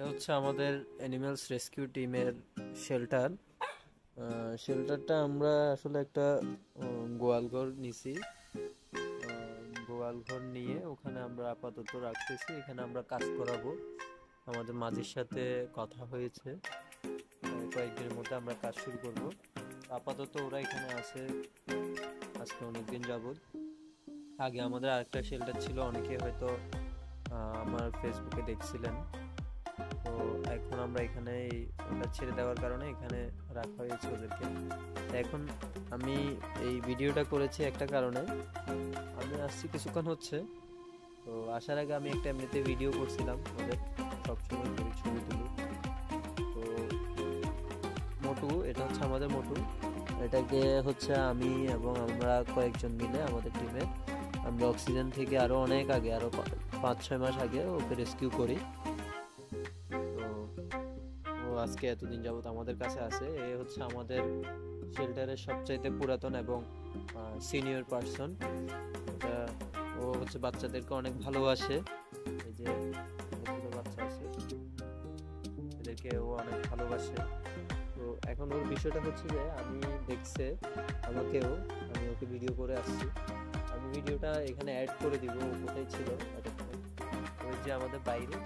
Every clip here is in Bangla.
এটা হচ্ছে আমাদের অ্যানিমালস রেস্কিউ টিমের শেল্টার। শেল্টারটা আমরা আসলে একটা গোয়ালঘর নিছি। গোয়ালঘর নিয়ে ওখানে আমরা আপাতত রাখতেছি, এখানে আমরা কাজ করাবো। আমাদের মাঝির সাথে কথা হয়েছে, কয়েকদিনের মধ্যে আমরা কাজ শুরু করব। আপাতত ওরা এখানে আছে আজকে অনেকদিন যাবত। আগে আমাদের আরেকটা শেল্টার ছিল, অনেকে হয়তো আমার ফেসবুকে দেখছিলেন। তো এখন আমরা এখানে ওটা ছেড়ে দেওয়ার কারণে এখানে রাখা হয়েছে ওদেরকে। এখন আমি এই ভিডিওটা করেছি একটা কারণে, আমি আসছি কিছুক্ষণ হচ্ছে। তো আসার আগে আমি একটা এমনিতে ভিডিও করছিলাম, ওদের সবসময় করি, ছবি তুলি। তো মোটু, এটা হচ্ছে আমাদের মোটু। এটাকে হচ্ছে আমি এবং আমরা কয়েকজন মিলে আমাদের টিমে আমরা অক্সিজেন থেকে আরো অনেক আগে, আরো 5-6 মাস আগে ওকে রেস্কিউ করি। তো ও আজকে এতদিন যাবত আমাদের কাছে আছে। এ হচ্ছে আমাদের শেল্টারের সবচাইতে পুরাতন এবং সিনিয়র পার্সন। ও হচ্ছে বাচ্চাদেরকে অনেক ভালোবাসে। এই যে বাচ্চা আছে, এদেরকে ও অনেক ভালোবাসে। তো এখন ওর বিষয়টা হচ্ছে যে আমি দেখছে আমাকেও, আমি ওকে ভিডিও করে আসছি। আমি ভিডিওটা এখানে অ্যাড করে দিব। ও কোথায় ছিল ওই যে আমাদের বাইরে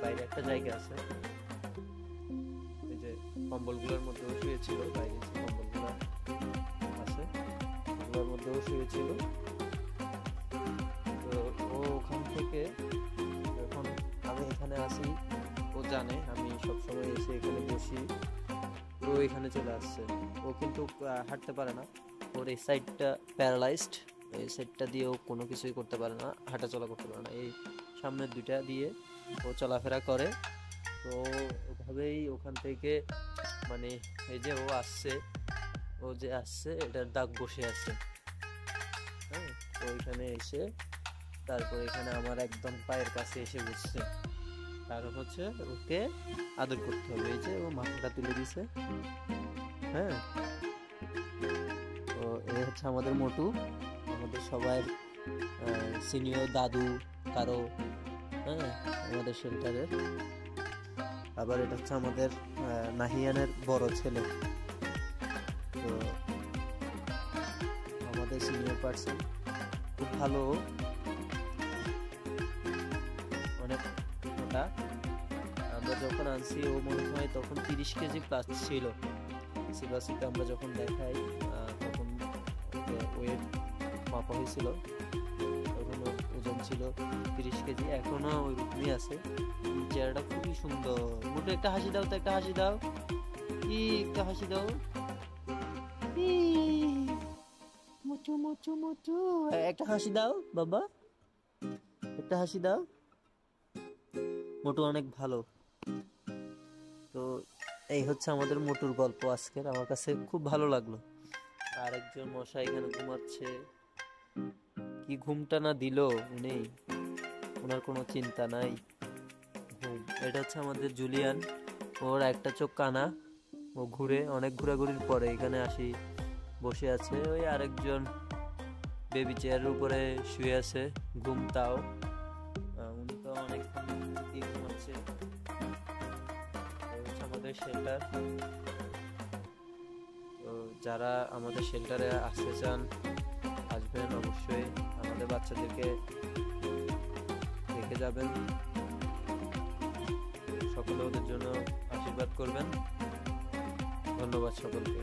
বাইরে একটা জায়গা আছে, এই যে কম্বলগুলোর মধ্যেও শুয়েছিল, বাইরে যে কম্বলগুলো আছে ওগুলোর মধ্যেও শুয়েছিল। তো ও ওখান থেকে যখন আমি এখানে আসি, ও জানে আমি সবসময় এসে এখানে বসি, তো এখানে চলে আসছে। ও কিন্তু হাঁটতে পারে না, ওর এই সাইডটা প্যারালাইজড। এই সাইডটা দিয়ে ও কোনো কিছুই করতে পারে না, হাঁটাচলা করতে পারে না। এই সামনের দুইটা দিয়ে ও চলাফেরা করে। তো ওভাবেই ওখান থেকে মানে এই যে ও আসছে, ও যে আসছে এটার দাগ বসে আছে। হ্যাঁ, তো এখানে এসে তারপর এখানে আমার একদম পায়ের কাছে এসে বসছে। কারণ হচ্ছে ওকে আদর করতে হবে। এই যে ও মাথাটা তুলে দিছে। হ্যাঁ, তো এই হচ্ছে আমাদের মোটু, আমাদের সবাই সিনিয়র দাদু কারো। হ্যাঁ, আমাদের শেল্টারের। আবার এটা হচ্ছে আমাদের নাহিয়ানের বড় ছেলে। তো আমাদের সিনিয়র পার্সন, খুব ভালো, অনেক মোটা। আমরা যখন আনছি ও মনে হয় তখন 30 কেজি প্লাস ছিল। সিবাসিতে আমরা যখন দেখাই তখন ওয়েট মাপা হয়েছিল, তখন ওজন ছিল 30 কেজি। এখনো ওই রকমই আছে। চেহারাটা খুবই সুন্দর। মোটু একটা হাসি দাও তো, একটা হাসি দাও, একটা হাসি দাও। মোটু মোটু মোটু, একটা হাসি দাও বাবা, একটা হাসি দাও। মোটু অনেক ভালো। তো এই হচ্ছে আমাদের মোটুর গল্প আজকের। আমার কাছে খুব ভালো লাগলো। আরেকজন মশা এখানে ঘুমাচ্ছে, কি ঘুমটা না দিল উনি, ওনার কোনো চিন্তা নাই, ঘুম। এটা হচ্ছে আমাদের জুলিয়ান, ওর একটা চোখ কানা, ও ঘুরে, অনেক ঘোরাঘুরির পরে এখানে আসি বসে আছে। ওই আরেকজন বেবি চেয়ারের উপরে শুয়ে আছে, ঘুমটাও। উনি তো অনেক ঘুমাচ্ছে। আমাদের শেল্টার। তো যারা আমাদের শেল্টারে আসতে চান আসবেন, অবশ্যই আমাদের বাচ্চাদেরকে দেখে যাবেন। সকলে ওদের জন্য আশীর্বাদ করবেন। ধন্যবাদ সকলকে।